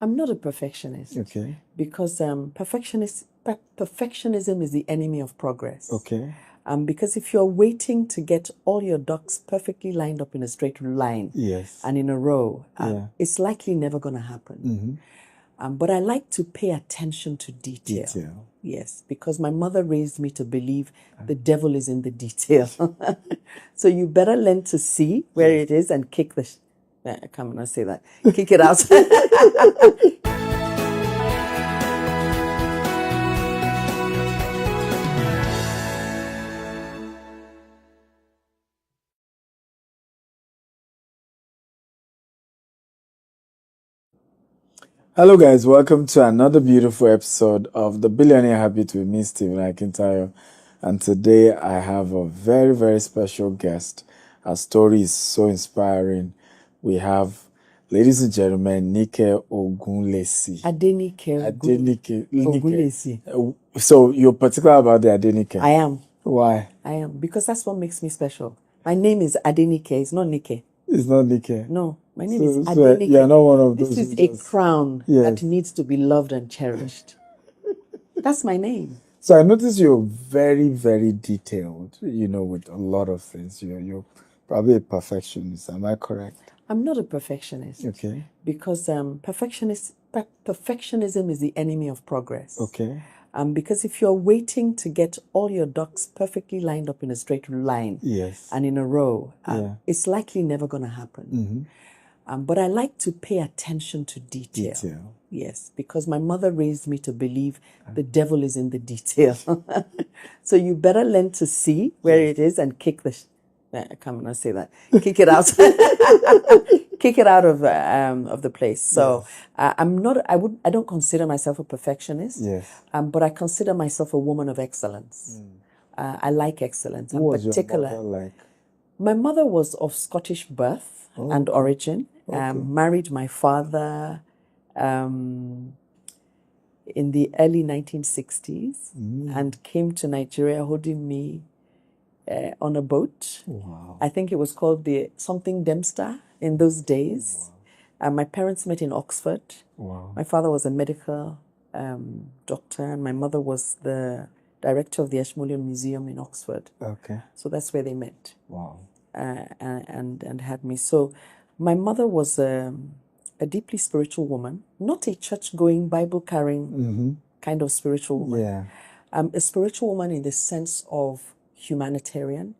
I'm not a perfectionist. Okay. Because perfectionism is the enemy of progress. Okay. Because if you're waiting to get all your ducks perfectly lined up in a straight line Yes. and in a row, Yeah. it's likely never going to happen. But I like to pay attention to detail. Yes, because my mother raised me to believe the devil is in the detail. So you better learn to see where it is and kick the... I can't not say that. Kick it out. Hello guys, welcome to another beautiful episode of the Billionaire Habit with me, Stephen Akintayo. And today I have a very, very special guest. Her story is so inspiring. We have, ladies and gentlemen, Adenike Ogunlesi. Adenike Ogunlesi. So you're particular about the Adenike? I am. Why? I am, because that's what makes me special. My name is Adenike, it's not Nike. It's not Nike. No, my name is Adenike. You're not one of those. This is a crown that needs to be loved and cherished. That's my name. So I noticed you're very, very detailed, with a lot of things. You're probably a perfectionist. Am I correct? I'm not a perfectionist. Okay. Because perfectionism is the enemy of progress. Okay. Because if you're waiting to get all your ducks perfectly lined up in a straight line and in a row, it's likely never going to happen. But I like to pay attention to detail. Yes, because my mother raised me to believe the devil is in the detail. So you better learn to see where it is and kick the... I can't not say that. Kick it out. Kick it out of the place. So I'm not. I don't consider myself a perfectionist. Yes. But I consider myself a woman of excellence. I like excellence. What was your mother like? My mother was of Scottish birth and origin. Married my father in the early 1960s and came to Nigeria holding me on a boat. Wow. I think it was called the something Dempster in those days. Wow. My parents met in Oxford. Wow. My father was a medical doctor, and my mother was the director of the Ashmolean Museum in Oxford. Okay. So that's where they met. Wow. And had me. So my mother was a deeply spiritual woman, not a church-going, Bible-carrying kind of spiritual woman. Yeah. A spiritual woman in the sense of humanitarian,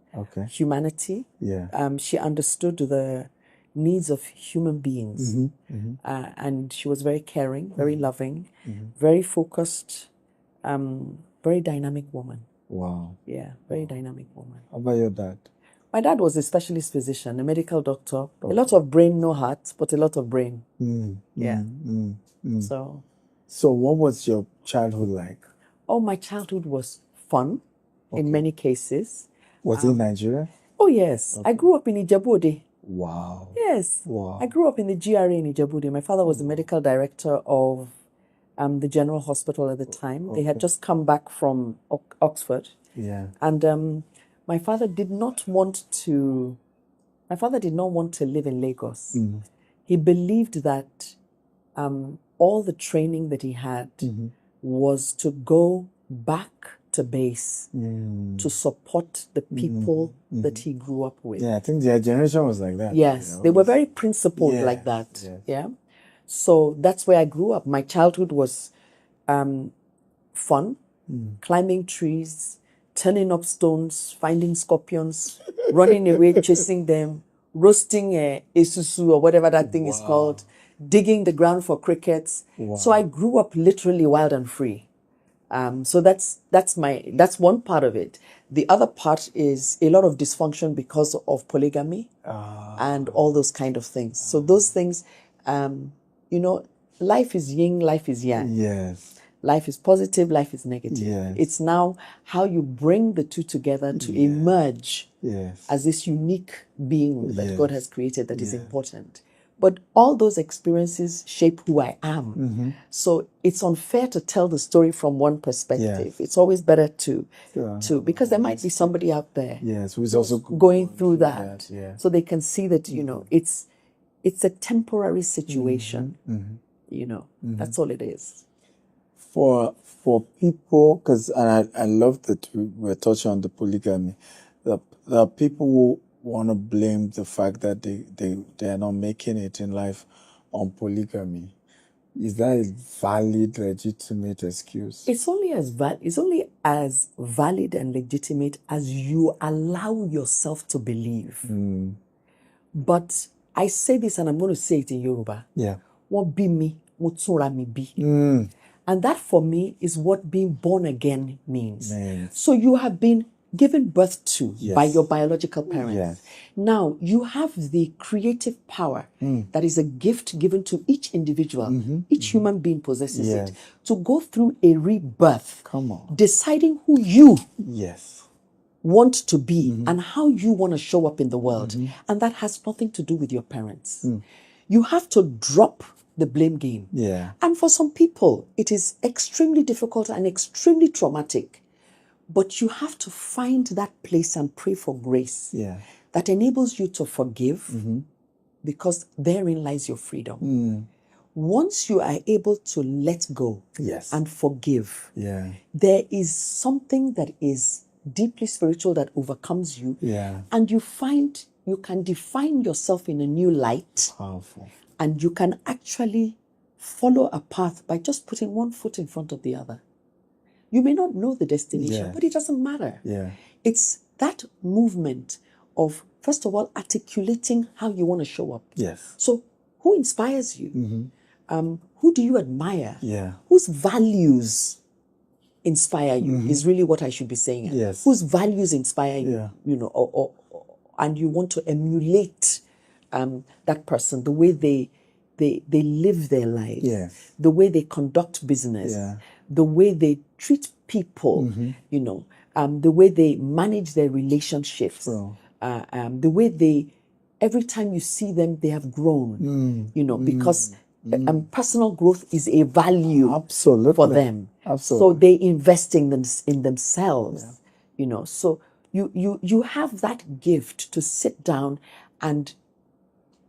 humanity. Yeah. She understood the needs of human beings. And she was very caring, very loving, very focused, very dynamic woman. Wow. Yeah, very dynamic woman. How about your dad? My dad was a specialist physician, a medical doctor. A lot of brain, no heart, but a lot of brain. So what was your childhood like? Oh, my childhood was fun in many cases. Was it in Nigeria? Oh, yes. I grew up in Ijebu-Ode. Wow. Yes. Wow. I grew up in the GRA in Ijebu-Ode. My father was the medical director of the General Hospital at the time. They had just come back from Oxford. Yeah. And my father did not want to live in Lagos. He believed that all the training that he had was to go back to base to support the people that he grew up with. Yeah, I think their generation was like that. Yes, they were very principled like that. Yes. Yeah. So that's where I grew up. My childhood was fun, climbing trees, turning up stones, finding scorpions, running away, chasing them, roasting a susu or whatever that thing is called, digging the ground for crickets. Wow. So I grew up literally wild and free. So that's one part of it. The other part is a lot of dysfunction because of polygamy and all those kind of things. So those things, life is yin, life is yang. Yes. Life is positive, life is negative. Yes. It's now how you bring the two together to emerge as this unique being that God has created that is important. But all those experiences shape who I am. So it's unfair to tell the story from one perspective. It's always better to because there might be somebody out there who's also going through that. So they can see that, it's a temporary situation. That's all it is. For people, because I love that we're touching on the polygamy. The people who want to blame the fact that they are not making it in life on polygamy. Is that a valid, legitimate excuse? It's only as valid and legitimate as you allow yourself to believe. But I say this, and I'm going to say it in Yoruba. Yeah. What be me, what sura me be. And that for me is what being born again means. So you have been given birth to by your biological parents. Yes. Now you have the creative power that is a gift given to each individual. Each human being possesses it to go through a rebirth. Come on. Deciding who you want to be and how you want to show up in the world. And that has nothing to do with your parents. You have to drop the blame game. Yeah. And for some people, it is extremely difficult and extremely traumatic. But you have to find that place and pray for grace that enables you to forgive, because therein lies your freedom. Once you are able to let go and forgive, there is something that is deeply spiritual that overcomes you. And you find you can define yourself in a new light. Powerful. And you can actually follow a path by just putting one foot in front of the other. You may not know the destination, but it doesn't matter. It's that movement of, first of all, articulating how you want to show up. So who inspires you? Who do you admire? Whose values inspire you is really what I should be saying. Whose values inspire you, and you want to emulate that person, the way they live their lives, the way they conduct business, the way they treat people, the way they manage their relationships, the way every time you see them, they have grown, because personal growth is a value for them. So they invest in themselves, so you have that gift to sit down and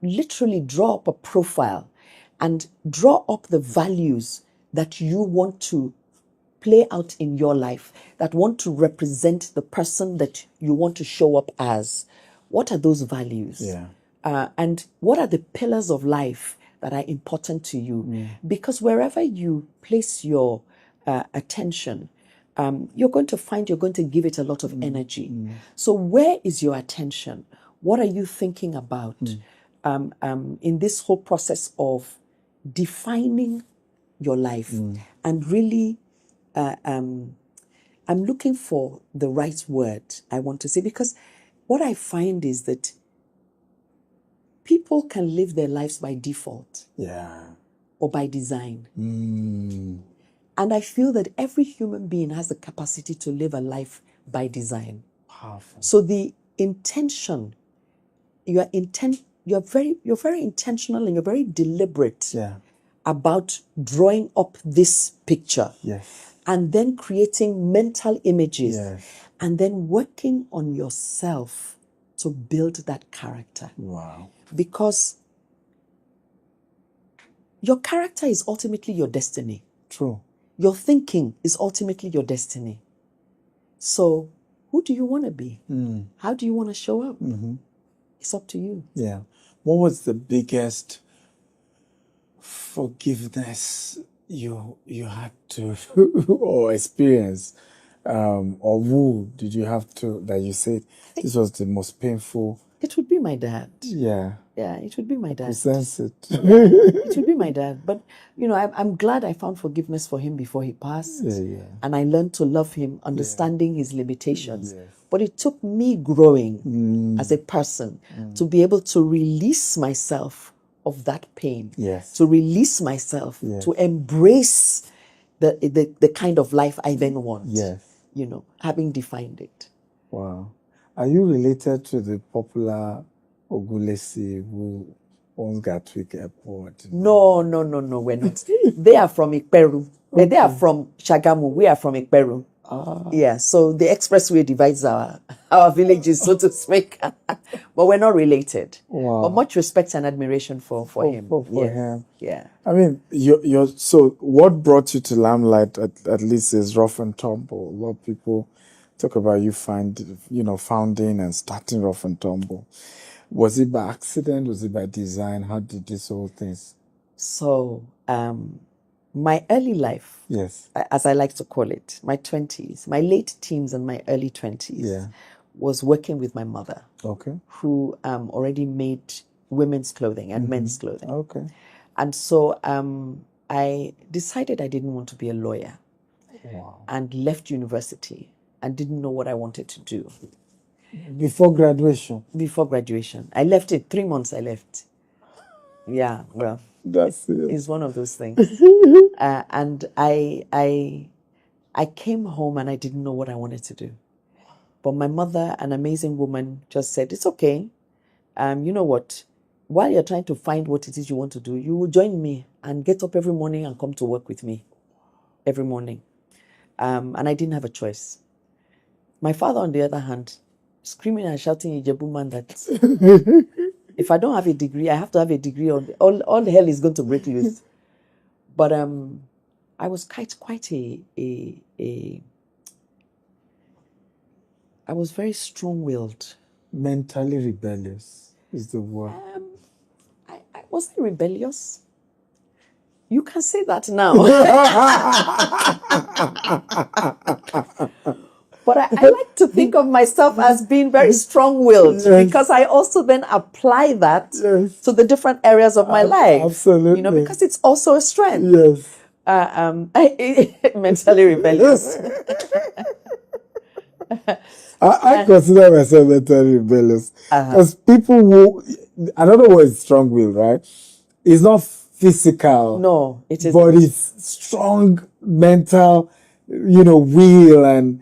literally draw up a profile and draw up the values that you want to play out in your life, that want to represent the person that you want to show up as. What are those values? And what are the pillars of life that are important to you? Because wherever you place your attention, you're going to give it a lot of energy. So where is your attention? What are you thinking about? In this whole process of defining your life and really, I'm looking for the right word I want to say, because what I find is that people can live their lives by default or by design. And I feel that every human being has the capacity to live a life by design. Powerful. So the intention, you're very intentional and you're very deliberate about drawing up this picture. And then creating mental images and then working on yourself to build that character. Wow. Because your character is ultimately your destiny. True. Your thinking is ultimately your destiny. So who do you want to be? How do you want to show up? It's up to you. Yeah. What was the biggest forgiveness you had to or experience, or who did you have to, that you said this was the most painful? It would be my dad. Yeah, it would be my dad. I sense it. It would be my dad. But, I'm glad I found forgiveness for him before he passed. And I learned to love him, understanding his limitations. But it took me growing as a person to be able to release myself of that pain. To release myself, to embrace the kind of life I then want. Having defined it. Wow. Are you related to the popular Ogunlesi who owns Gatwick Airport? No, we're not. They are from Ikperu. Okay. They are from Shagamu. We are from Ikperu. Yeah, so the expressway divides our our villages, so to speak. But we're not related. Wow. But much respect and admiration for him. For him. Yeah. I mean, you're so what brought you to limelight at least is Ruff and Tumble. A lot of people talk about you founding and starting Ruff and Tumble. Was it by accident? Was it by design? How did this whole thing? So, my early life, yes, as I like to call it, my 20s, my late teens and my early 20s, was working with my mother. Okay. Who already made women's clothing and men's clothing. Okay. And so I decided I didn't want to be a lawyer. Wow. And left university and didn't know what I wanted to do. Before graduation? Before graduation. I left it. 3 months I left. Yeah, well, that's it. It's one of those things. And I came home and I didn't know what I wanted to do. But my mother, an amazing woman, just said, it's okay. You know what? While you're trying to find what it is you want to do, you will join me and get up every morning and come to work with me. Every morning. And I didn't have a choice. My father, on the other hand, screaming and shouting in Ijebu man that if I don't have a degree, I have to have a degree. All hell is going to break loose. But I was quite I was very strong-willed. Mentally rebellious is the word. I wasn't rebellious. You can say that now. But I like to think of myself as being very strong-willed because I also then apply that to the different areas of my life. Absolutely. You know, because it's also a strength. Yes. Mentally rebellious. I consider myself mentally rebellious because people who, another word is strong-willed, right? It's not physical. No, it is. But it's strong mental, will, and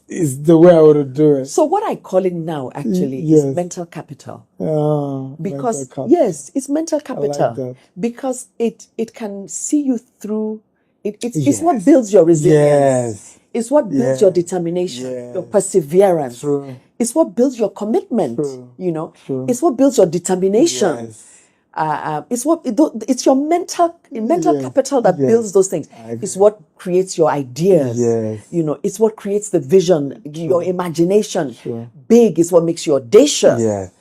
is the way I want to do it. So what I call it now actually is mental capital. Because mental capital. Yes, it's mental capital. I like that. Because it can see you through. It's what builds your resilience. It's what builds your determination, your perseverance. True. It's what builds your commitment. True. True. It's what builds your determination. It's your mental capital that builds those things. It's what creates your ideas. It's what creates the vision, your imagination. Big is what makes you audacious.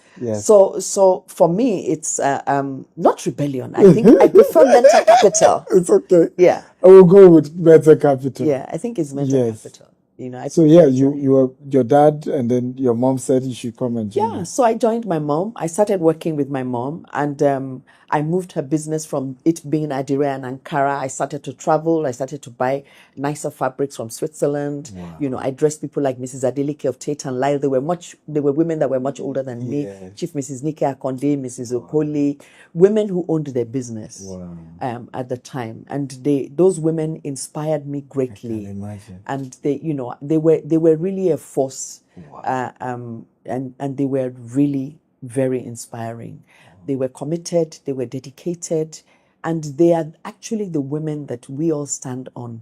So for me, it's not rebellion. I think I prefer mental capital. It's okay. Yeah. I will go with mental capital. Yeah, I think it's mental capital. You were your dad, and then your mom said you should come and join. Yeah, so I joined my mom. I started working with my mom, and I moved her business from it being Adire and Ankara. I started to travel. I started to buy nicer fabrics from Switzerland. Wow. I dressed people like Mrs. Adenike of Tate and Lyle. They were women that were much older than me. Chief Mrs. Nike Akonde, Mrs. Okoli, women who owned their business at the time, and those women inspired me greatly. I can imagine. And they were really a force, and they were really very inspiring. They were committed, they were dedicated, and they are actually the women that we all stand on.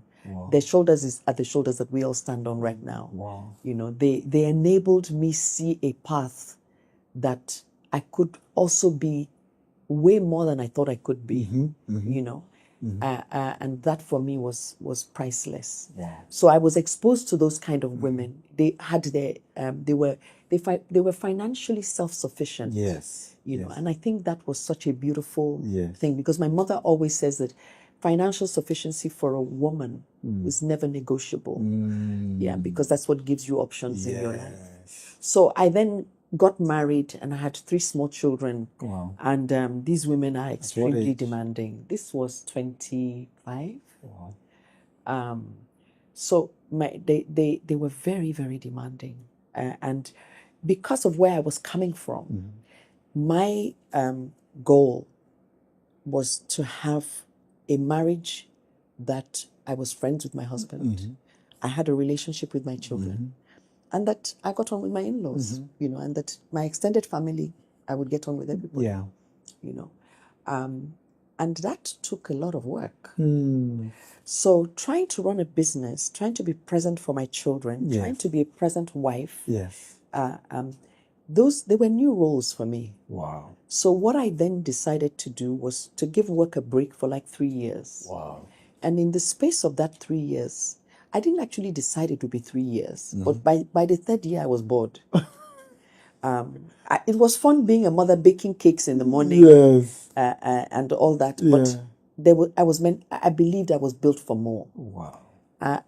Their shoulders are the shoulders that we all stand on right now. They enabled me see a path that I could also be way more than I thought I could be. And that for me was priceless. So I was exposed to those kind of women. They had they were financially self-sufficient. And I think that was such a beautiful thing, because my mother always says that financial sufficiency for a woman is never negotiable. Because that's what gives you options in your life. So I then got married and I had 3 small children. Wow. And these women are extremely demanding. This was 25. Wow. So they were very, very demanding. And because of where I was coming from, my goal was to have a marriage that I was friends with my husband. I had a relationship with my children. And that I got on with my in-laws, and that my extended family, I would get on with everybody. And that took a lot of work. So trying to run a business, trying to be present for my children, trying to be a present wife, They were new roles for me. Wow. So what I then decided to do was to give work a break for like 3 years. Wow. And in the space of that 3 years, I didn't actually decide it would be 3 years, but by the third year I was bored. It was fun being a mother, baking cakes in the morning, yes, and all that. But I believed I was built for more. Wow.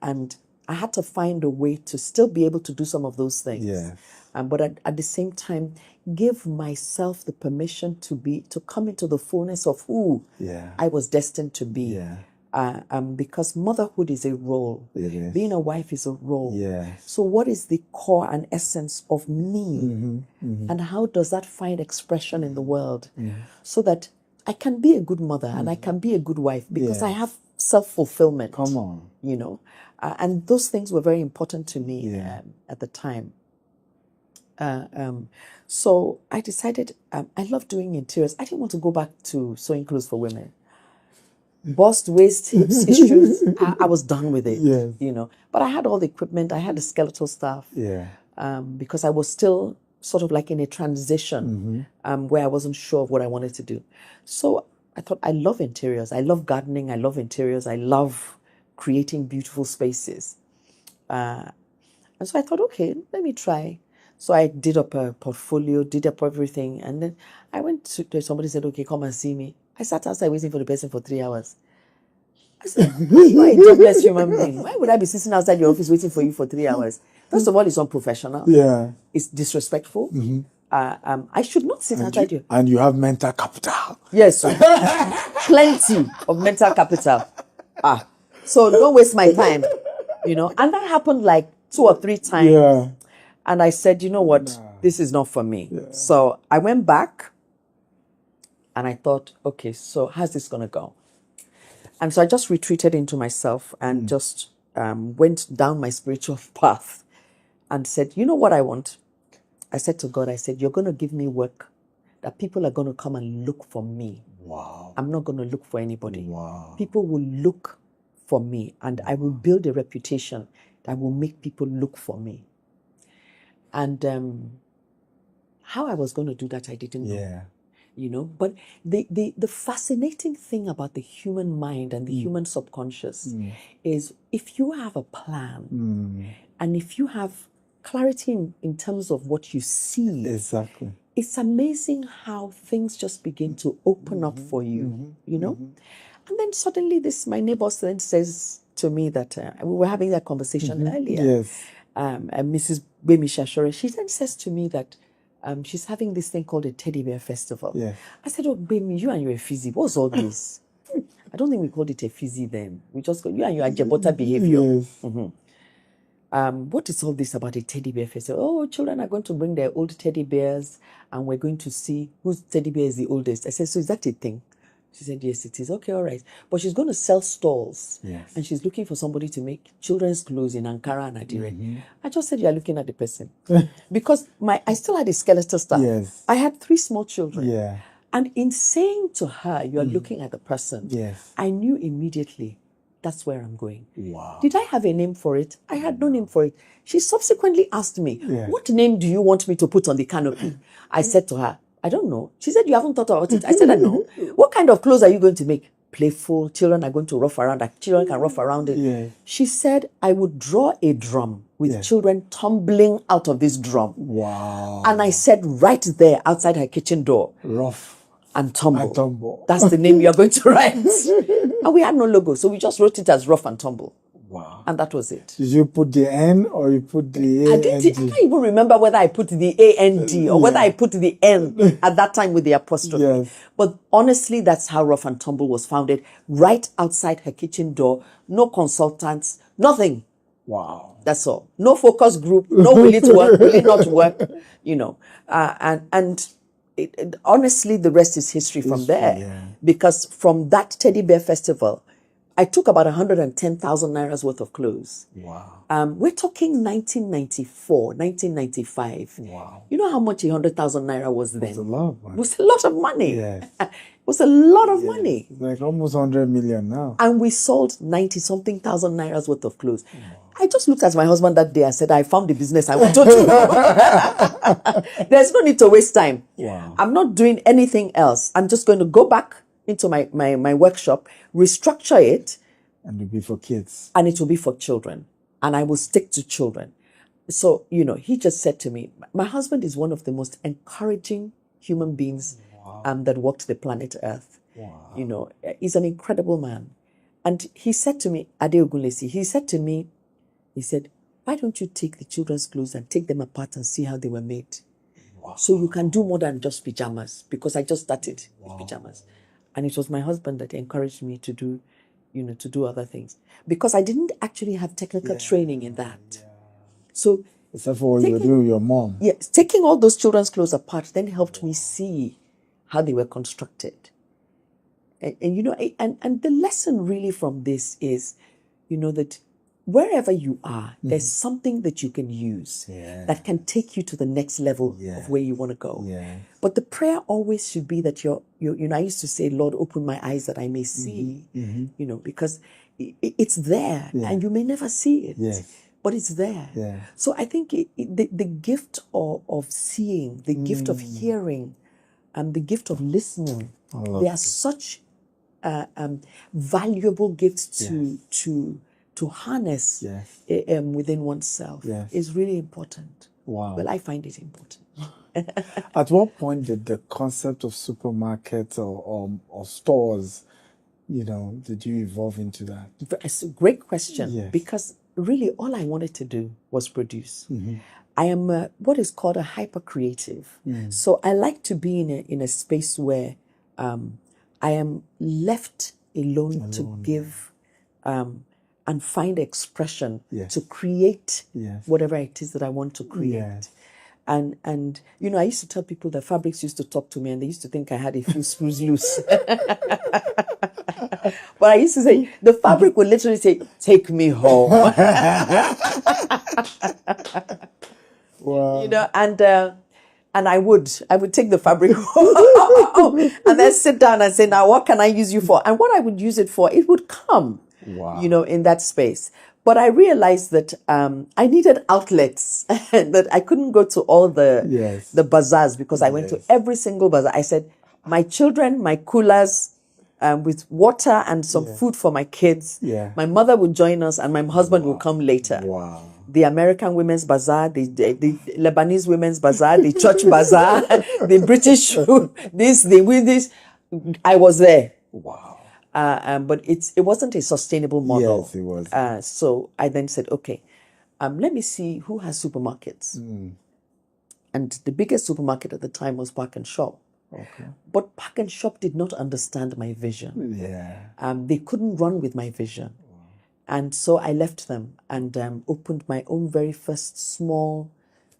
And I had to find a way to still be able to do some of those things. Yes. But at the same time, give myself the permission to come into the fullness of who I was destined to be. Yeah. Because motherhood is a role. It is. Being a wife is a role. Yeah. So what is the core and essence of me? And how does that find expression in the world? So that I can be a good mother and I can be a good wife because I have self-fulfillment. Come on. You know, and those things were very important to me at the time. So I decided I love doing interiors. I didn't want to go back to sewing clothes for women. Bust, waist, hips issues. I was done with it. Yes. You know, but I had all the equipment. I had the skeletal stuff. Yeah. Because I was still sort of like in a transition where I wasn't sure of what I wanted to do. So I thought, I love interiors. I love gardening. I love interiors. I love creating beautiful spaces. And so I thought, okay, let me try. So I did up a portfolio, did up everything. And then I went to somebody said, okay, come and see me. I sat outside waiting for the person for 3 hours. I said, why a jobless human being? Why would I be sitting outside your office waiting for you for 3 hours? First of all, it's unprofessional. Yeah. It's disrespectful. I should not sit outside you. And you have mental capital. Yes. Plenty of mental capital. So don't waste my time. You know, and that happened like 2 or 3 times. Yeah. And I said, you know what? This is not for me. Yeah. So I went back and I thought, okay, so how's this going to go? And so I just retreated into myself and just went down my spiritual path and said, you know what I want? I said to God, I said, you're going to give me work that people are going to come and look for me. Wow. I'm not going to look for anybody. Wow. People will look for me and I will build a reputation that will make people look for me. And how I was going to do that, I didn't know. Yeah. You know, but the fascinating thing about the human mind and the human subconscious is if you have a plan and if you have clarity in terms of what you see, exactly, it's amazing how things just begin to open up for you, you know? And then suddenly my neighbor then says to me that we were having that conversation earlier. Yes. And Mrs. Bemi Shashore, she then says to me that she's having this thing called a teddy bear festival. Yeah. I said, oh, Bemi, you and your fizzy, what's all this? I don't think we called it a fizzy then. We just called you and your Ajabota behavior. Yes. What is all this about a teddy bear festival? Oh, children are going to bring their old teddy bears and we're going to see whose teddy bear is the oldest. I said, so is that a thing? She said, yes, it is. Okay, all right. But she's going to sell stalls. Yes. And she's looking for somebody to make children's clothes in Ankara and Adire. I just said, you're looking at the person. Because I still had the skeletal stuff. Yes. I had 3 small children. Yeah. And in saying to her, you're looking at the person, yes, I knew immediately that's where I'm going. Wow. Did I have a name for it? I had no name for it. She subsequently asked me, what name do you want me to put on the canopy? I said to her, I don't know. She said, you haven't thought about it. I said, I know. What kind of clothes are you going to make? Playful. Children are going to rough around. Children can rough around it. Yeah. She said, I would draw a drum with children tumbling out of this drum. Wow. And I said right there outside her kitchen door, Ruff and Tumble. And Tumble. That's the name you're going to write. And we had no logo, so we just wrote it as Ruff and Tumble. Wow. And that was it. Did you put the N or you put the A? I can't even remember whether I put the A-N-D or whether I put the N at that time with the apostrophe. Yes. But honestly, that's how Ruff and Tumble was founded, right outside her kitchen door. No consultants, nothing. Wow. That's all. No focus group, no will it work, will it not work, you know. Honestly, the rest is history from there. Yeah. Because from that teddy bear festival, I took about 110,000 Naira's worth of clothes. Wow. We're talking 1994, 1995. Wow. You know how much 100,000 Naira was then? It was a lot of money. It was a lot of money. Yes. It was a lot of money. It's like almost 100 million now. And we sold 90-something thousand Naira's worth of clothes. Wow. I just looked at my husband that day and said, I found the business I want to do. There's no need to waste time. Wow. I'm not doing anything else. I'm just going to go back into my workshop, restructure it. And it'll be for kids. And it will be for children. And I will stick to children. So, he just said to me, my husband is one of the most encouraging human beings that walked the planet Earth. Wow. He's an incredible man. And he said to me, Adenike Ogunlesi, he said, why don't you take the children's clothes and take them apart and see how they were made? Wow. So you can do more than just pajamas, because I just started with pajamas. And it was my husband that encouraged me to do, to do other things. Because I didn't actually have technical training in that. Yeah. So except for what you do with your mom. Yes, taking all those children's clothes apart then helped me see how they were constructed. And the lesson really from this is, that wherever you are, there's something that you can use that can take you to the next level of where you want to go. Yeah. But the prayer always should be that I used to say, Lord, open my eyes that I may see, because it's there and you may never see it. Yes. But it's there. Yeah. So I think the gift of seeing, the gift of hearing, and the gift of listening, they are such valuable gifts to harness within oneself. Yes. Is really important. Wow. Well, I find it important. At what point did the concept of supermarkets or stores, did you evolve into that? It's a great question. Yes. Because really all I wanted to do was produce. I am what is called a hyper creative. So I like to be in a space where I am left alone to give and find expression to create whatever it is that I want to create. Yes. And I used to tell people that fabrics used to talk to me and they used to think I had a few screws loose. But I used to say, the fabric would literally say, take me home. Wow. And I would take the fabric home and then sit down and say, now what can I use you for? And what I would use it for, it would come, in that space. But I realized that I needed outlets, that I couldn't go to all the bazaars, because I went to every single bazaar. I said, my children, my coolers, with water and some food for my kids. Yeah. My mother would join us and my husband would come later. Wow. The American Women's Bazaar, the Lebanese Women's Bazaar, the Church Bazaar, the British, this. I was there. Wow. But it wasn't a sustainable model. Yes, it was. So I then said, okay, let me see who has supermarkets. And the biggest supermarket at the time was Park and Shop. Okay. But Park and Shop did not understand my vision. Yeah. They couldn't run with my vision. And so I left them and opened my own very first small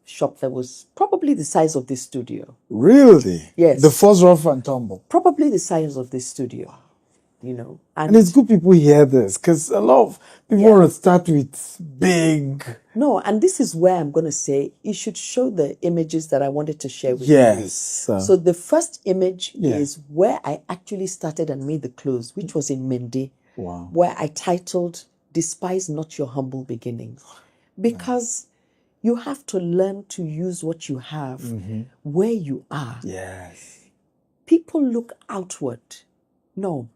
shop that was probably the size of this studio. Really? Yes. The first Ruff and Tumble. Probably the size of this studio. And it's good people hear this, because a lot of people want to start with big. No, and this is where I'm going to say you should show the images that I wanted to share with you. Yes. So the first image is where I actually started and made the clothes, which was in Mende, where I titled, Despise Not Your Humble Beginnings. Because you have to learn to use what you have where you are. Yes. People look outward. No.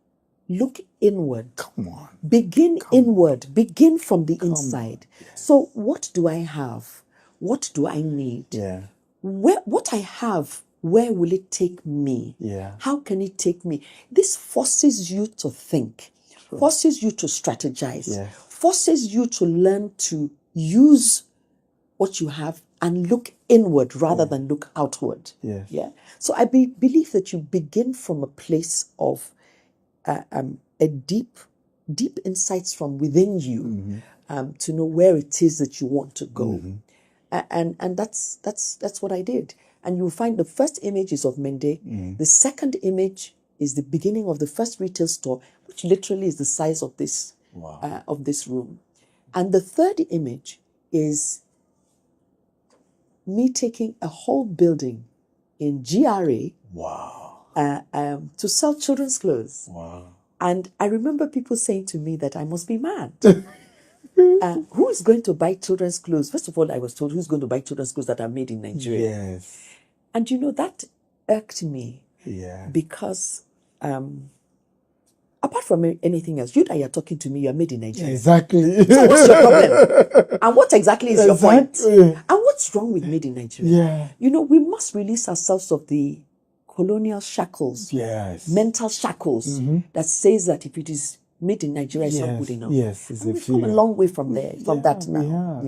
Look inward. Come on. Begin inward. Begin from the inside. So what do I have? What do I need? Yeah. What I have, where will it take me? Yeah. How can it take me? This forces you to think, forces you to strategize, forces you to learn to use what you have and look inward rather than look outward. Yes. Yeah. So I believe that you begin from a place of a deep insights from within you to know where it is that you want to go, and that's what I did. And you'll find the first image is of Mende. The second image is the beginning of the first retail store, which literally is the size of this room, and the third image is me taking a whole building in GRA. Wow. To sell children's clothes. Wow. And I remember people saying to me that I must be mad. Who is going to buy children's clothes? First of all, I was told, who's going to buy children's clothes that are made in Nigeria? Yes. And that irked me. Yeah. Because apart from anything else, you that you're talking to me, you're made in Nigeria. Exactly. So what's your problem? And what exactly is your point? And what's wrong with made in Nigeria? Yeah. We must release ourselves of the colonial shackles, mental shackles that says that if it is made in Nigeria, it's not good enough. Yes, it's we've come a long way from there, from that now.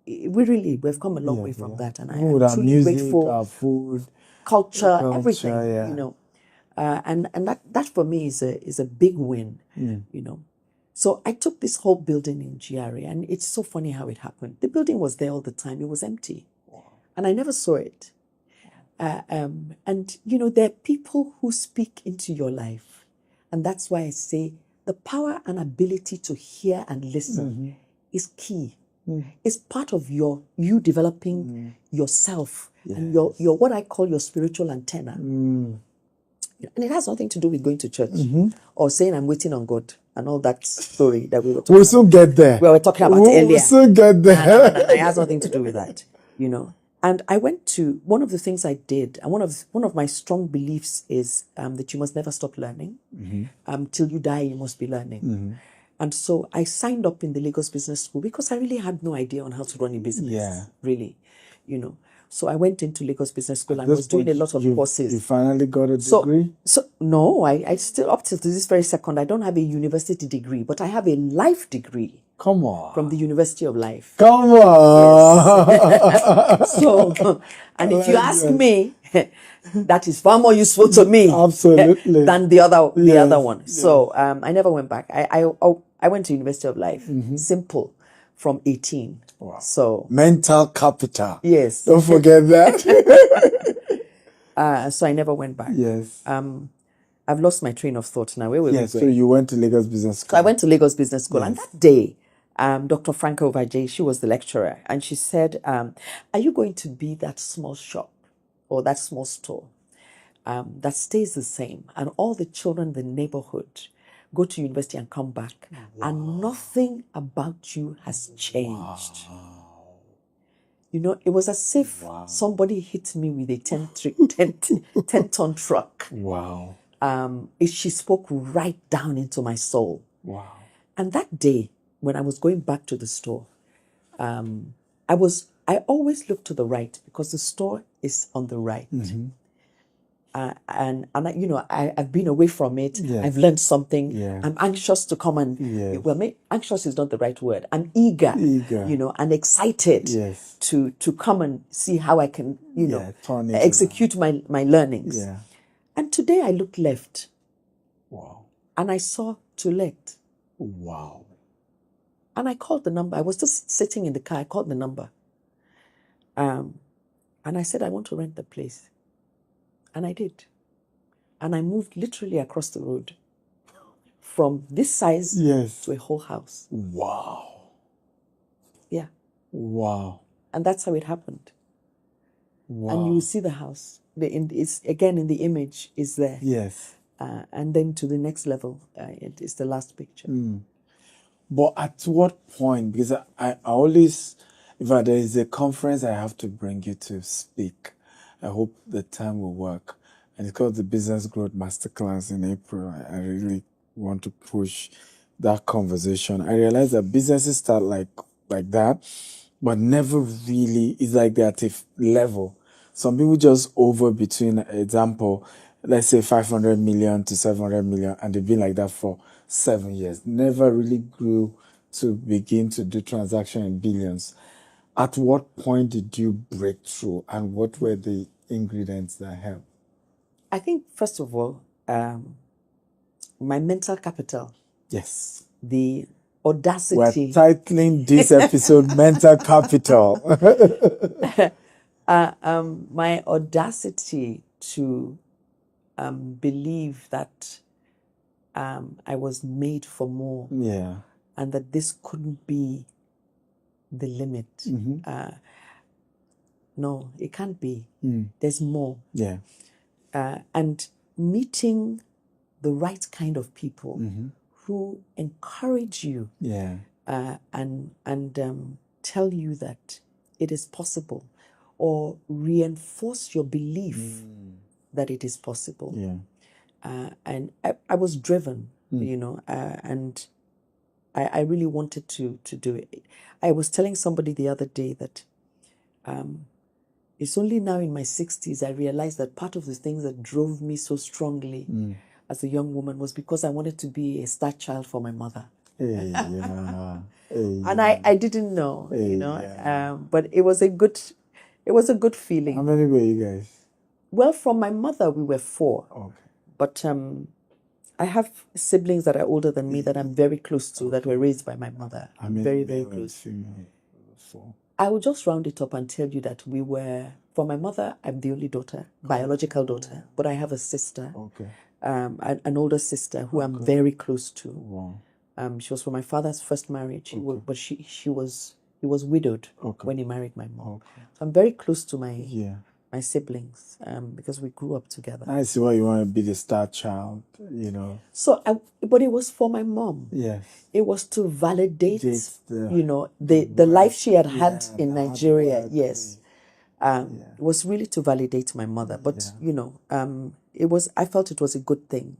We've come a long way from that, and I'm truly grateful. Our food, culture, everything, and that for me is a big win, So I took this whole building in GRA, and it's so funny how it happened. The building was there all the time; it was empty, and I never saw it. And there are people who speak into your life, and that's why I say the power and ability to hear and listen is key. It's part of you developing yourself and your what I call your spiritual antenna. And it has nothing to do with going to church or saying I'm waiting on God and all that story that we were talking about. We'll soon get there. We were talking about earlier. We'll soon get there. No, it has nothing to do with that, And I went to, one of the things I did, and one of my strong beliefs is that you must never stop learning. Till you die, you must be learning. And so I signed up in the Lagos Business School because I really had no idea on how to run a business. Really, So I went into Lagos Business School and was doing a lot of courses. You finally got a degree? So no, I still, up to this very second, I don't have a university degree, but I have a life degree. Come on. From the University of Life. Come on. Yes. So, and if you ask me, that is far more useful to me. Absolutely. Than the other one. Yes. So I never went back. I went to University of Life. Simple. From 18. Wow. So mental capital. Yes. Don't forget that. So I never went back. Yes. I've lost my train of thought now. Where were we going? So you went to Lagos Business School. So I went to Lagos Business School, and that day, Dr. Franca Ovajay, she was the lecturer, and she said, are you going to be that small shop or that small store that stays the same, and all the children in the neighborhood go to university and come back, and nothing about you has changed? Wow. It was as if somebody hit me with a 10-ton truck. Wow. She spoke right down into my soul. Wow. And that day, when I was going back to the store, I always look to the right because the store is on the right. And I've been away from it. Yes. I've learned something. Yeah. I'm anxious to come and anxious is not the right word. I'm eager. And excited to come and see how I can execute my learnings. Yeah. And today I looked left. Wow. And I saw to let. Wow. And I called the number. I was just sitting in the car. I called the number. And I said, I want to rent the place. And I did. And I moved literally across the road from this size to a whole house. Wow. Yeah. Wow. And that's how it happened. Wow. And you will see the house. It's again in the image is there. Yes. And then to the next level, it is the last picture. But at what point? Because I always, if there is a conference I have to bring you to speak, I hope the time will work. And it's called the Business Growth Masterclass in April. I really want to push that conversation. I realize that businesses start like that, but never really, it's like they're at a level. Some people just over between, example, let's say 500 million to 700 million, and they've been like that for 7 years. Never really grew to begin to do transaction in billions. At what point did you break through, and what were the ingredients that helped? I think, first of all, my mental capital. Yes. The audacity. We're titling this episode Mental Capital. My audacity to believe that I was made for more. Yeah. And that this couldn't be the limit. No, it can't be. There's more. Yeah. And meeting the right kind of people who encourage you, and tell you that it is possible, or reinforce your belief that it is possible. And I was driven, and I really wanted to do it. I was telling somebody the other day that it's only now in my 60s I realized that part of the things that drove me so strongly as a young woman was because I wanted to be a star child for my mother. And I didn't know, but it was a good feeling. How many were you guys? Well, from my mother we were 4. Okay. But I have siblings that are older than me that I'm very close to, that were raised by my mother. Very, very close. I will just round it up and tell you that we were, for my mother, I'm the only daughter, biological daughter, but I have a sister, an older sister who I'm very close to. Wow. She was from my father's first marriage, but he was widowed when he married my mom. So I'm very close to my siblings, because we grew up together. I see why you want to be the star child, So, but it was for my mom. Yes. It was to validate, the life she had in Nigeria. Yes. It was really to validate my mother. But, I felt it was a good thing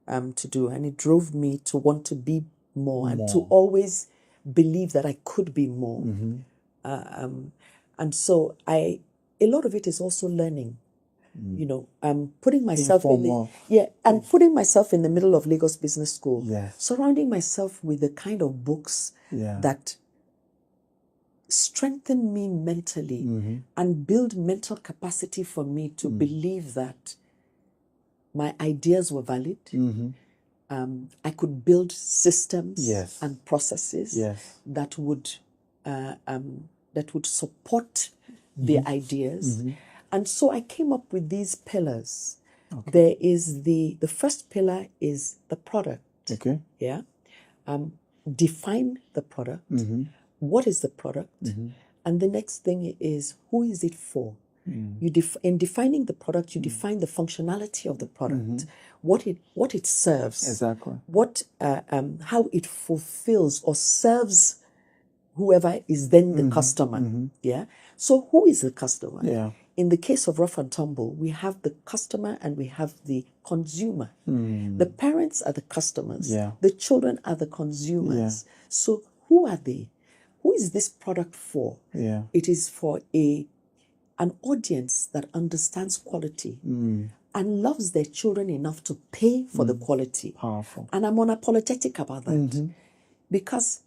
to do. And it drove me to want to be more and to always believe that I could be more. And so a lot of it is also learning, putting myself putting myself in the middle of Lagos Business School, surrounding myself with the kind of books that strengthen me mentally and build mental capacity for me to believe that my ideas were valid. I could build systems and processes that would support the ideas. And so I came up with these pillars. There is the first pillar is the product. Define the product. What is the product? And the next thing is, who is it for? In defining the product, you define the functionality of the product, what it serves, what how it fulfills or serves whoever is then the customer. So who is the customer? In the case of Ruff and Tumble, we have the customer and we have the consumer. The parents are the customers. The children are the consumers. So who are they? Who is this product for? It is for an audience that understands quality and loves their children enough to pay for the quality. Powerful. And I'm unapologetic about that. Because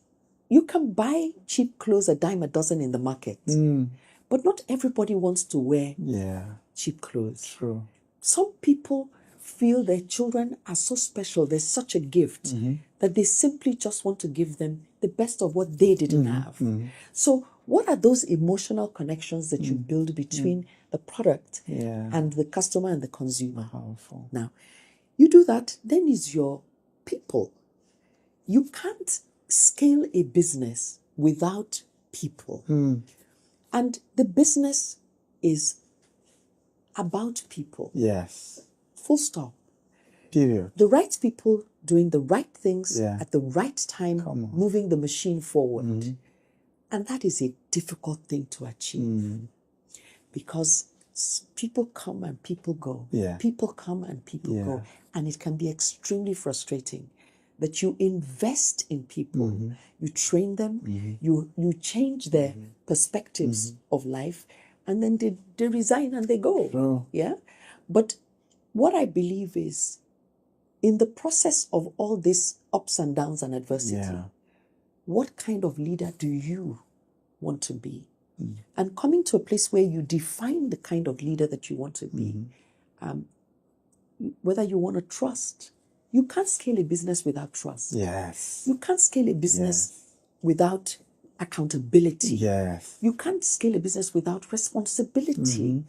you can buy cheap clothes a dime a dozen in the market. But not everybody wants to wear cheap clothes. True. Some people feel their children are so special, they're such a gift, that they simply just want to give them the best of what they didn't have. So what are those emotional connections that you build between the product and the customer and the consumer? Powerful. Now, you do that, then is your people. You can't scale a business without people. And the business is about people. Yes. Full stop. Period. The right people doing the right things at the right time, moving the machine forward. And that is a difficult thing to achieve. Because people come and people go. People come and people go. And it can be extremely frustrating. That you invest in people, you train them, you change their perspectives of life, and then they resign and they go. But what I believe is, in the process of all these ups and downs and adversity, what kind of leader do you want to be? And coming to a place where you define the kind of leader that you want to be, whether you want to trust. You can't scale a business without trust. Yes. You can't scale a business without accountability. Yes. You can't scale a business without responsibility.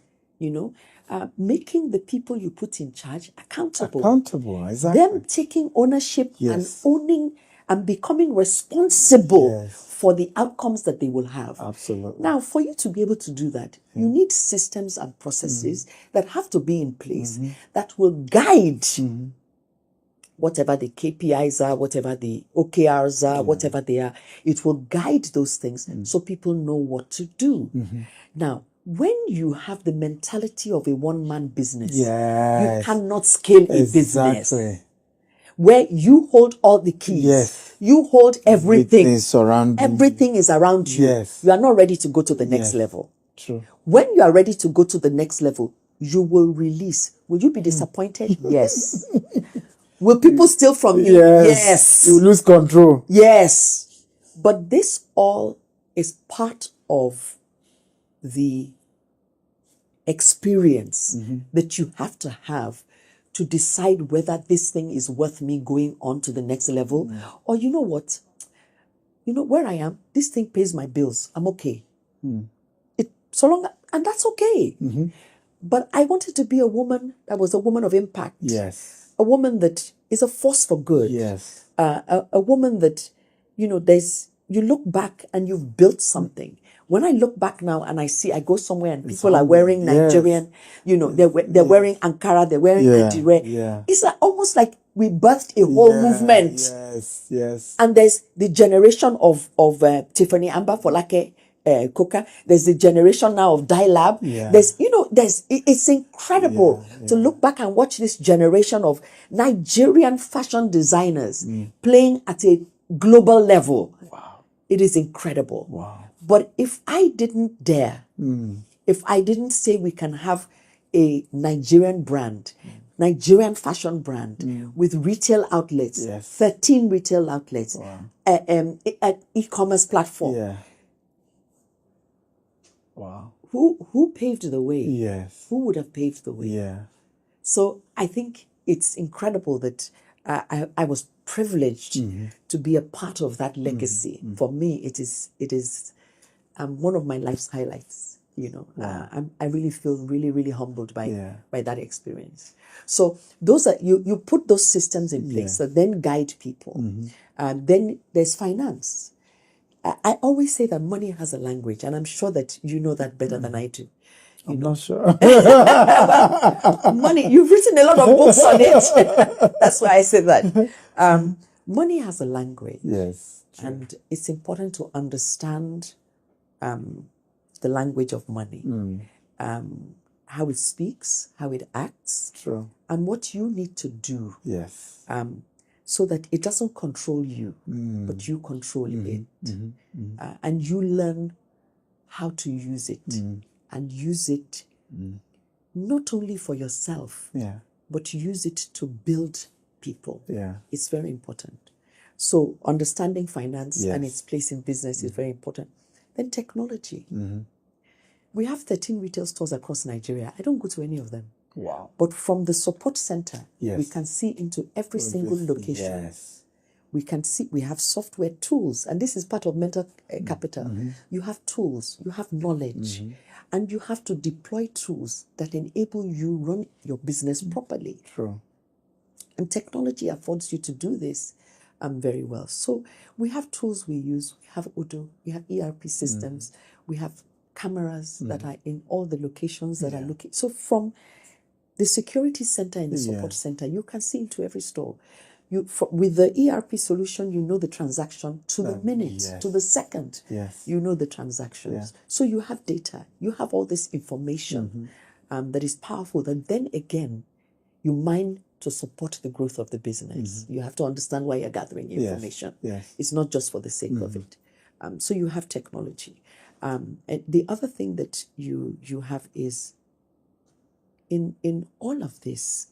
Making the people you put in charge accountable. Accountable, exactly. Them taking ownership and owning and becoming responsible for the outcomes that they will have. Absolutely. Now, for you to be able to do that, you need systems and processes that have to be in place that will guide whatever the KPIs are, whatever the OKRs are, whatever they are, it will guide those things so people know what to do. Now, when you have the mentality of a one-man business, you cannot scale a business where you hold all the keys. You hold everything. Everything is around you. You are not ready to go to the next level. True. When you are ready to go to the next level, you will release. Will you be disappointed? Yes. Will people steal from you? Yes. You lose control. Yes. But this all is part of the experience that you have to decide whether this thing is worth me going on to the next level. Or you know what? You know where I am, this thing pays my bills. I'm okay. And that's okay. But I wanted to be a woman that was a woman of impact. Yes. A woman that is a force for good. Yes. A woman that, you know, you look back and you've built something. When I look back now and I go somewhere and people are wearing Nigerian, you know, they're wearing Ankara, they're wearing Adire. It's almost like we birthed a whole movement. Yes, yes. And there's the generation of Tiffany Amber Folake Coca. There's the generation now of Dilab. It's incredible to look back and watch this generation of Nigerian fashion designers playing at a global level. Wow. It is incredible. Wow. But if I didn't dare, if I didn't say we can have a Nigerian brand, Nigerian fashion brand with retail outlets, 13 retail outlets, an e-commerce platform. Yeah. Wow. Who paved the way? Yes. Who would have paved the way? Yeah. So I think it's incredible that I was privileged to be a part of that legacy. For me, it is one of my life's highlights. You know, I really feel really humbled by that experience. So those are you put those systems in place that then guide people. Then there's finance. I always say that money has a language, and I'm sure that you know that better than I do. I'm not sure. Money, you've written a lot of books on it. That's why I say that. Money has a language. Yes. True. And it's important to understand the language of money. How it speaks, how it acts. True. And what you need to do. Yes. So that it doesn't control you, but you control it. And you learn how to use it. And use it not only for yourself, but use it to build people. Yeah. It's very important. So understanding finance and its place in business is very important. Then technology. We have 13 retail stores across Nigeria. I don't go to any of them. Wow. But from the support center, we can see into every single location. Yes. We can see, we have software tools, and this is part of mental capital. You have tools, you have knowledge, and you have to deploy tools that enable you run your business properly. True. And technology affords you to do this very well. So we have tools we use. We have Udo, we have ERP systems, we have cameras that are in all the locations that are looking. So from the security center and the support center, you can see into every store. With the ERP solution, you know the transaction to the minute, to the second. Yes. You know the transactions. So you have data. You have all this information that is powerful. That then again, you mine to support the growth of the business. You have to understand why you're gathering information. Yes. It's not just for the sake of it. So you have technology. And the other thing that you have is in all of this,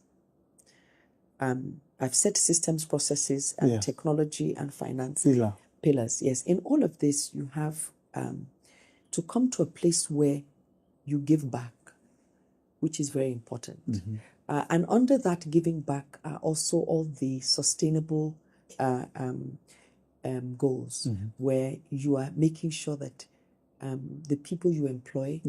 I've said systems, processes, and technology and finance pillars. Yes, in all of this, you have to come to a place where you give back, which is very important. And under that giving back are also all the sustainable goals, where you are making sure that the people you employ,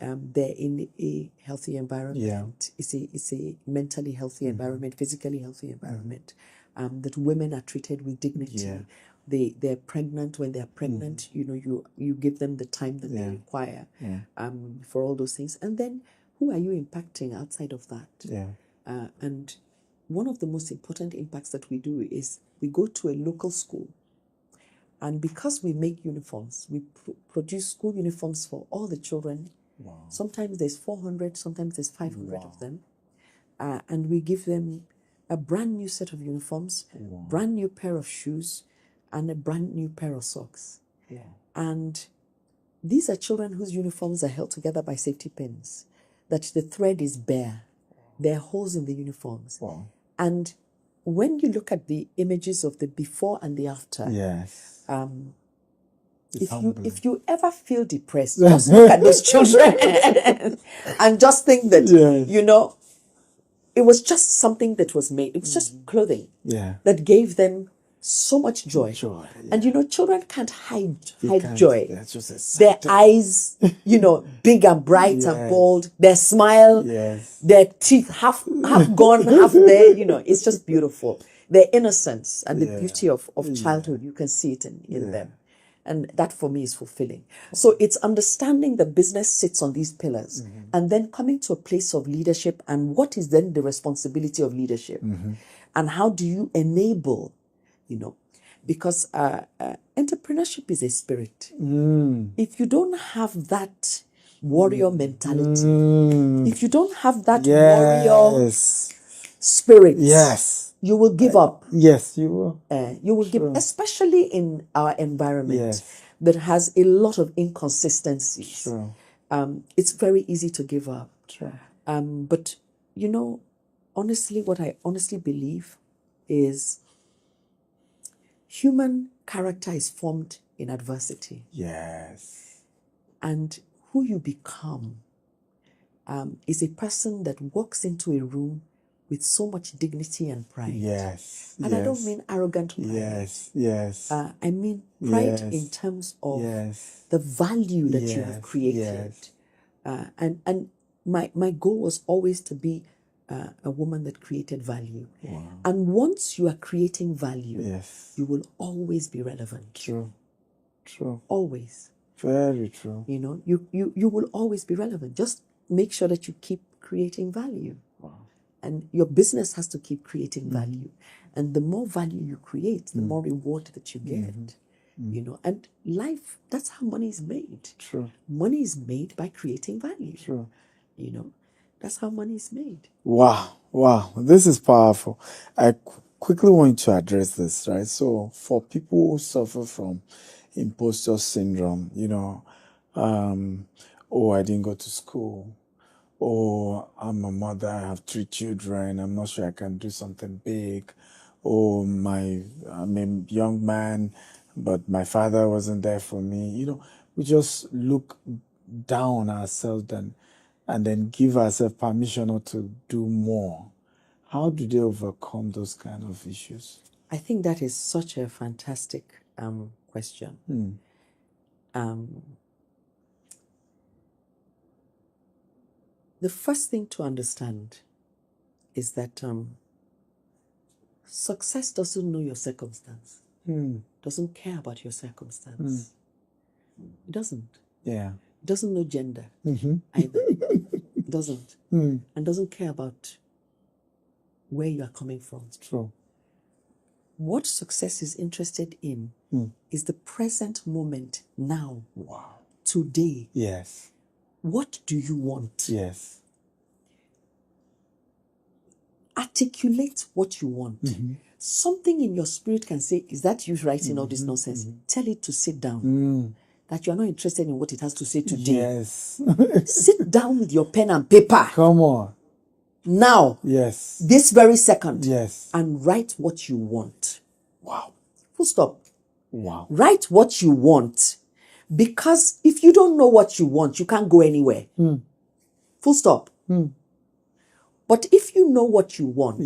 they're in a healthy environment. It's a mentally healthy environment, physically healthy environment. That women are treated with dignity. They're pregnant. When they're pregnant, you know, you give them the time that they require for all those things. And then who are you impacting outside of that? And one of the most important impacts that we do is we go to a local school, and because we make uniforms, we produce school uniforms for all the children. Wow. Sometimes there's 400, sometimes there's 500 of them. And we give them a brand new set of uniforms, brand new pair of shoes, and a brand new pair of socks. And these are children whose uniforms are held together by safety pins, that the thread is bare. There are holes in the uniforms. And when you look at the images of the before and the after, if you ever feel depressed, just look at those children and just think that, you know, it was just something that was made. It was just clothing that gave them so much joy. And you know, children can't hide joy. Their eyes, you know, big and bright and bold. Their smile, their teeth half gone, half there. You know, it's just beautiful. Their innocence and the beauty of childhood, you can see it in them. And that for me is fulfilling. So it's understanding that business sits on these pillars and then coming to a place of leadership, and what is then the responsibility of leadership, and how do you enable, you know, because entrepreneurship is a spirit. If you don't have that warrior mentality, if you don't have that warrior spirit, you will give up. You will. You will give, especially in our environment that has a lot of inconsistencies. It's very easy to give up. But, you know, honestly, what I honestly believe is human character is formed in adversity. And who you become is a person that walks into a room with so much dignity and pride. And I don't mean arrogant pride. I mean pride in terms of the value that you have created. And my goal was always to be a woman that created value. And once you are creating value, you will always be relevant. Always. Very true. You know, you will always be relevant. Just make sure that you keep creating value. And your business has to keep creating value. And the more value you create, the more reward that you get. You know, and life, that's how money is made. Money is made by creating value. You know, that's how money is made. Wow. This is powerful. I quickly want to address this, right? So for people who suffer from imposter syndrome, you know, oh, I didn't go to school. Oh, I'm a mother, I have 3 children, I'm not sure I can do something big. Oh, I'm a young man, but my father wasn't there for me. You know, we just look down ourselves and then give ourselves permission not to do more. How do they overcome those kind of issues? I think that is such a fantastic question. The first thing to understand is that success doesn't know your circumstance. Doesn't care about your circumstance. It doesn't. It doesn't know gender either. It doesn't. And doesn't care about where you are coming from. What success is interested in is the present moment now. Today. What do you want? Articulate what you want. Something in your spirit can say, is that you writing all this nonsense? Tell it to sit down. That you are not interested in what it has to say today. Sit down with your pen and paper. Come on. Now. This very second. And write what you want. Full stop. Write what you want. Because if you don't know what you want, you can't go anywhere. Full stop. But if you know what you want,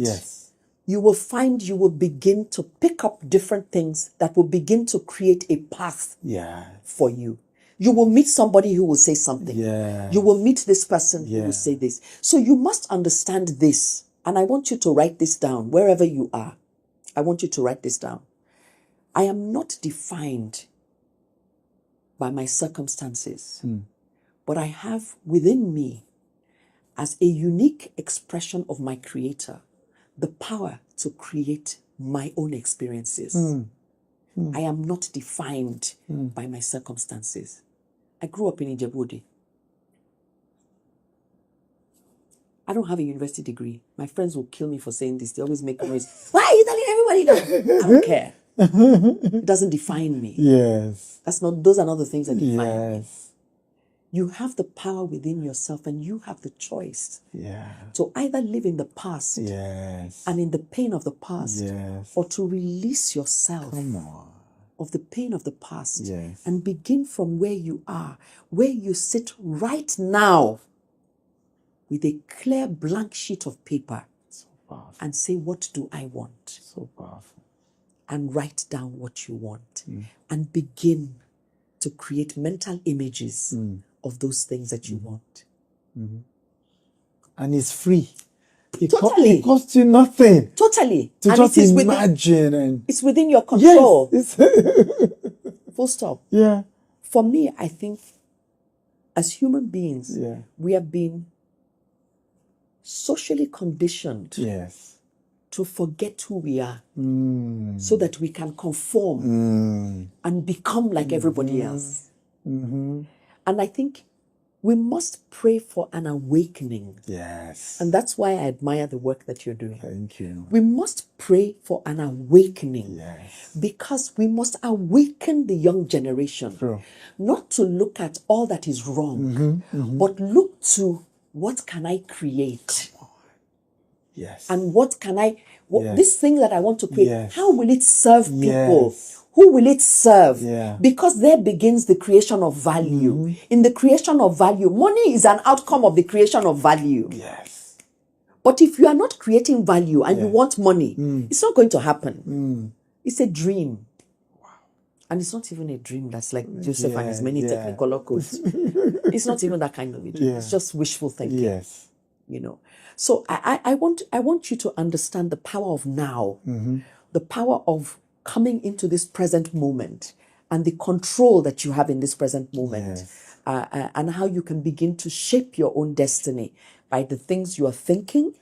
you will find you will begin to pick up different things that will begin to create a path for you. You will meet somebody who will say something. You will meet this person who will say this. So you must understand this. And I want you to write this down wherever you are. I want you to write this down. I am not defined by my circumstances, but I have within me, as a unique expression of my Creator, the power to create my own experiences. I am not defined by my circumstances. I grew up in Ijebu. I don't have a university degree. My friends will kill me for saying this. They always make noise. Why are you telling everybody that? I don't care. It doesn't define me. Yes. Those are not the things that define me. Yes. You have the power within yourself, and you have the choice to either live in the past and in the pain of the past, or to release yourself of the pain of the past and begin from where you are, where you sit right now with a clear blank sheet of paper and say, what do I want? So powerful. And write down what you want and begin to create mental images of those things that you want. And it's free. Totally. It costs you nothing. Totally. To just imagine. It's within your control. Yes. Full stop. Yeah. For me, I think as human beings, we have been socially conditioned to forget who we are so that we can conform and become like everybody else. And I think we must pray for an awakening. Yes. And that's why I admire the work that you're doing. Thank you. We must pray for an awakening. Yes. Because we must awaken the young generation. True. Not to look at all that is wrong, but look to what can I create? Yes. And what can this thing that I want to create, how will it serve people? Who will it serve? Because there begins the creation of value. In the creation of value, money is an outcome of the creation of value. Yes. But if you are not creating value and you want money, it's not going to happen. It's a dream. Wow. And it's not even a dream that's like Joseph and his many technicolor codes. It's not even that kind of a dream. It's just wishful thinking. Yes. You know. So I want you to understand the power of now, the power of coming into this present moment and the control that you have in this present moment, and how you can begin to shape your own destiny by the things you are thinking,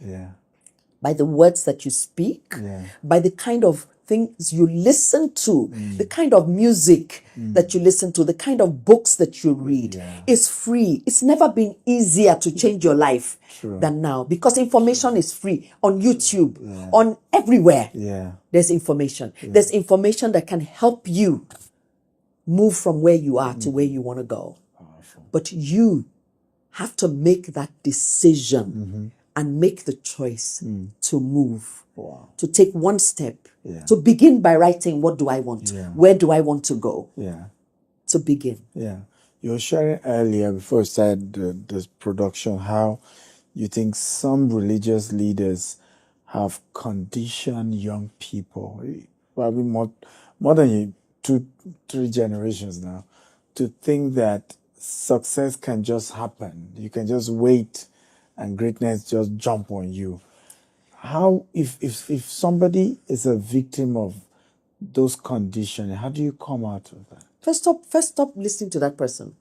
by the words that you speak, by the kind of things you listen to, the kind of music that you listen to, the kind of books that you read. It's free. It's never been easier to change your life than now, because information is free on YouTube, on everywhere. There's information. There's information that can help you move from where you are to where you want to go. But you have to make that decision and make the choice to move, to take one step, to begin by writing, what do I want? Where do I want to go? To begin. You were sharing earlier, before we started this production, how you think some religious leaders have conditioned young people, probably more than 2-3 generations now, to think that success can just happen. You can just wait and greatness just jump on you. How, if somebody is a victim of those conditions, how do you come out of that? First stop listening to that person.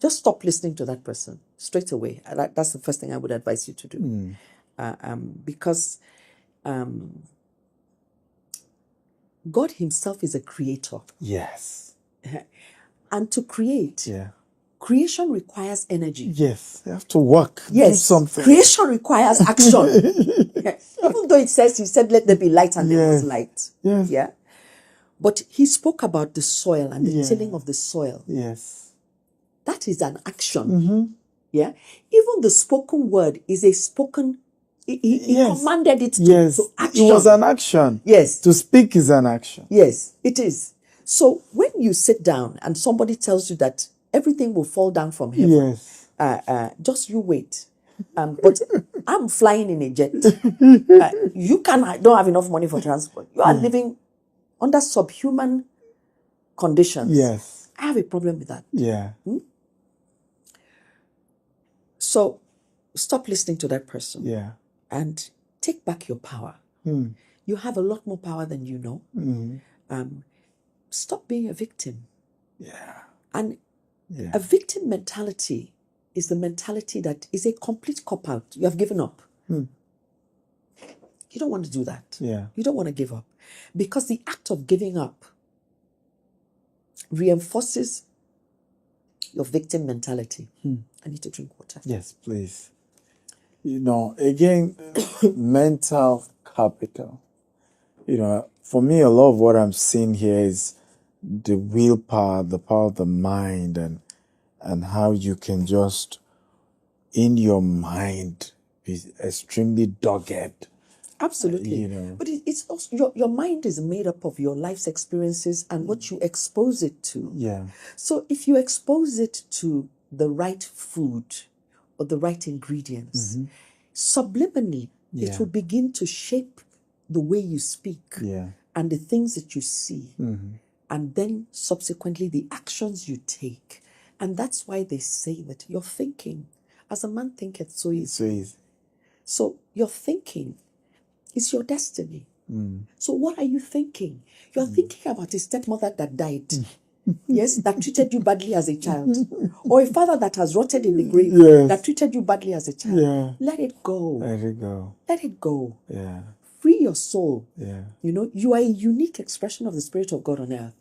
Just stop listening to that person straight away. That's the first thing I would advise you to do. Because God himself is a creator. Yes. And to create, creation requires energy. Yes, you have to work. Do something. Creation requires action. Even though he said, let there be light, and there was light. Yeah. But he spoke about the soil and the tilling of the soil. That is an action. Yeah. Even the spoken word is a spoken. He commanded it to action. It was an action. Yes. To speak is an action. Yes, it is. So when you sit down and somebody tells you that everything will fall down from heaven, just you wait. But I'm flying in a jet. You don't have enough money for transport. You are living under subhuman conditions. I have a problem with that. So stop listening to that person. And take back your power. You have a lot more power than you know. Stop being a victim. And a victim mentality is the mentality that is a complete cop-out. You have given up. You don't want to do that. Yeah. You don't want to give up. Because the act of giving up reinforces your victim mentality. I need to drink water. Yes, please. Again, mental capital. For me, a lot of what I'm seeing here is the willpower, the power of the mind, and how you can just, in your mind, be extremely dogged. Absolutely. But it's also, your mind is made up of your life's experiences and what you expose it to. Yeah. So if you expose it to the right food or the right ingredients, subliminally, it will begin to shape the way you speak and the things that you see. And then subsequently the actions you take. And that's why they say that your thinking, as a man thinketh, so is he. So your thinking is your destiny. So what are you thinking? You're thinking about a stepmother that died. Yes, that treated you badly as a child. Or a father that has rotted in the grave that treated you badly as a child. Yeah. Let it go. Let it go. Let it go. Yeah. Free your soul. Yeah. You are a unique expression of the Spirit of God on earth.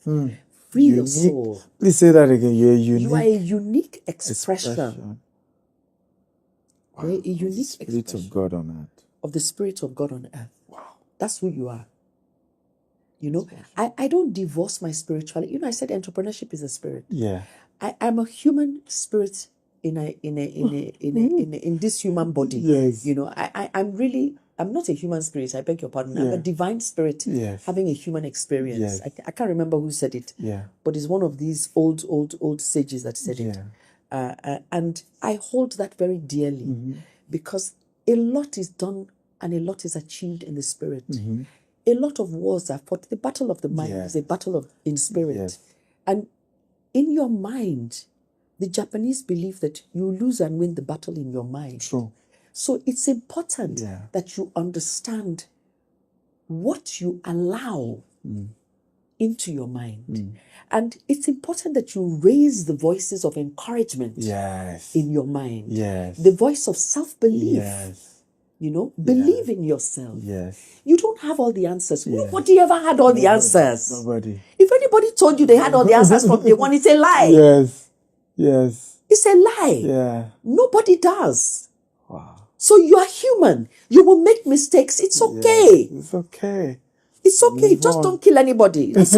Free your soul. Please say that again. You are a unique expression. Wow. You're a unique Spirit of God on earth. Of the Spirit of God on earth. Wow. That's who you are. I don't divorce my spirituality. I said entrepreneurship is a spirit. Yeah. I'm a human spirit in this human body. Yes. I'm not a human spirit, I beg your pardon. Yeah. I'm a divine spirit having a human experience. Yes. I can't remember who said it. Yeah. But it's one of these old sages that said it. And I hold that very dearly because a lot is done and a lot is achieved in the spirit. A lot of wars are fought. The battle of the mind is a battle in spirit. Yes. And in your mind, the Japanese believe that you lose and win the battle in your mind. True. So it's important that you understand what you allow into your mind. And it's important that you raise the voices of encouragement in your mind. Yes. The voice of self-belief. Yes. Believe in yourself. Yes. You don't have all the answers. Nobody ever had all the answers. Nobody. If anybody told you they had all the answers from day one, it's a lie. Yes. Yes. It's a lie. Yeah. Nobody does. Wow. So you are human. You will make mistakes. It's okay. Yes. It's okay. It's okay. Just don't kill anybody. But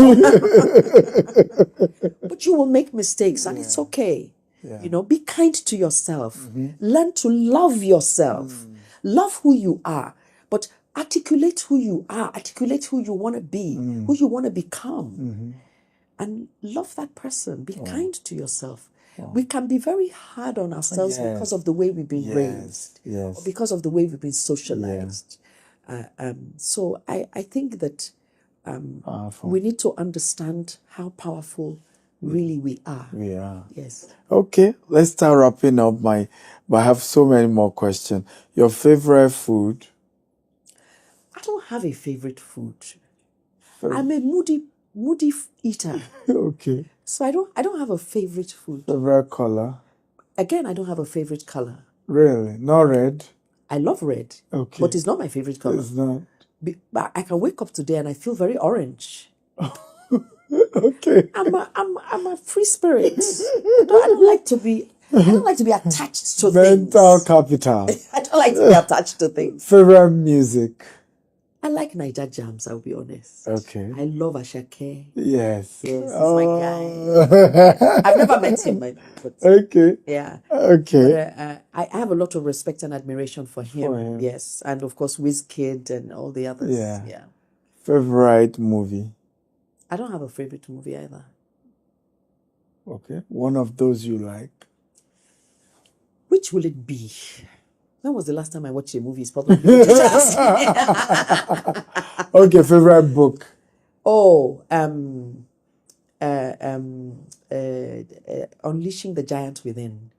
you will make mistakes and it's okay. Yeah. Be kind to yourself. Learn to love yourself. Love who you are. But articulate who you are. Articulate who you want to be. Who you want to become. And love that person. Be kind to yourself. We can be very hard on ourselves because of the way we've been raised. Yes. Or because of the way we've been socialized. So I think that we need to understand how powerful really we are. We are. Yes. Okay, let's start wrapping up. But I have so many more questions. Your favorite food? I don't have a favorite food. I'm a moody eater. Okay. So I don't have a favorite food. Favorite color? Again, I don't have a favorite color. Really? Not red? I love red. Okay. But it's not my favorite color. It's not. But I can wake up today and I feel very orange. Okay. I'm a free spirit. I don't like to be attached to Mental things. capital. I don't like to be attached to things. Favorite music? I like Niger jams, I'll be honest. Okay. I love Ashake. Yes. Yes, he's my guy. I've never met him, but okay. Yeah. Okay. But, I have a lot of respect and admiration for him. Yes. And of course, Wizkid and all the others. Yeah. Favorite movie? I don't have a favorite movie either. Okay. One of those you like? Which will it be? When was the last time I watched a movie? It's probably good to ask me. Okay, favorite book? Oh, Unleashing the Giant Within.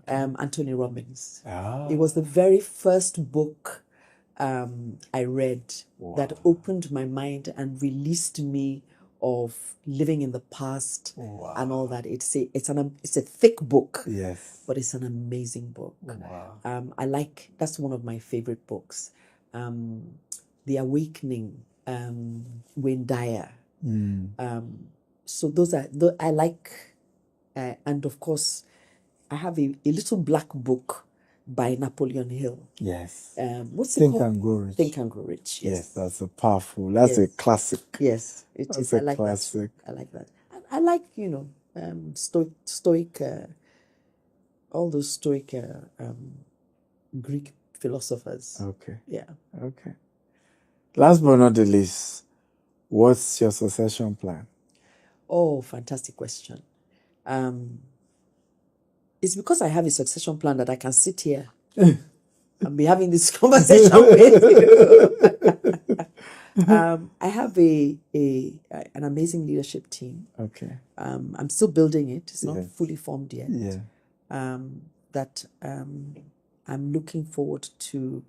Anthony Robbins. It was the very first book I read that opened my mind and released me of living in the past and all that. It's a thick book. Yes. But it's an amazing book. Wow. That's one of my favorite books. The Awakening, Wayne Dyer. So those are, I like, and of course, I have a little black book by Napoleon Hill. Yes. What's it Think called? and Grow Rich. Think and Grow Rich. Yes, that's a powerful. That's a classic. Yes, it that's is. a I like classic. that. I like that. I like, Stoic, all those Stoic Greek philosophers. Okay. Yeah. Okay. Last but not the least, what's your succession plan? Oh, fantastic question. It's because I have a succession plan that I can sit here and be having this conversation with you. I have an amazing leadership team. Okay. I'm still building it. It's not fully formed yet. Yeah. That I'm looking forward to.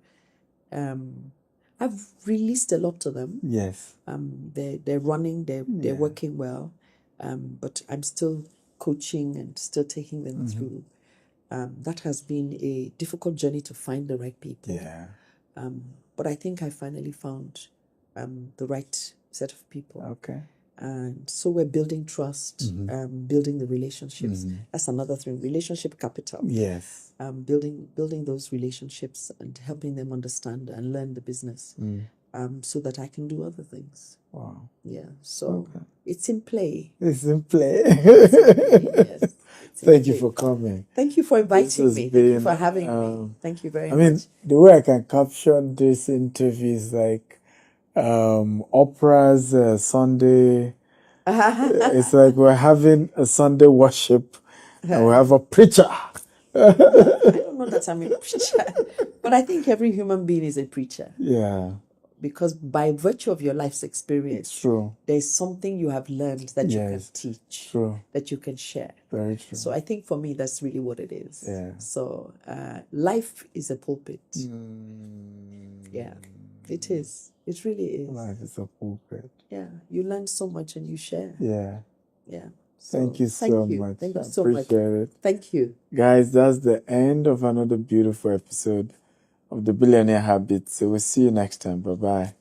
I've released a lot to them. Yes. They're running. They're working well. But I'm still coaching and still taking them through. That has been a difficult journey to find the right people. Yeah. But I think I finally found the right set of people. Okay. And so we're building trust, building the relationships. That's another thing, relationship capital. Yes. Building those relationships and helping them understand and learn the business, so that I can do other things. Wow. Yeah. So it's in play. It's in play. Yes. Thank you for coming. Thank you for inviting me. Thank you for having me. Thank you very much. The way I can caption this interview is like Oprah's Sunday. It's like we're having a Sunday worship and we have a preacher. I don't know that I'm a preacher, but I think every human being is a preacher. Yeah. Because by virtue of your life's experience, true, there's something you have learned that you can teach, true, that you can share. Very true. So I think for me, that's really what it is. Yeah. So life is a pulpit. Yeah, it is. It really is. Life is a pulpit. Yeah, you learn so much and you share. Yeah. Yeah. So, thank you so much. Thank you so much. Appreciate it. Thank you. Guys, that's the end of another beautiful episode of the Billionaire Habit. So we'll see you next time. Bye-bye.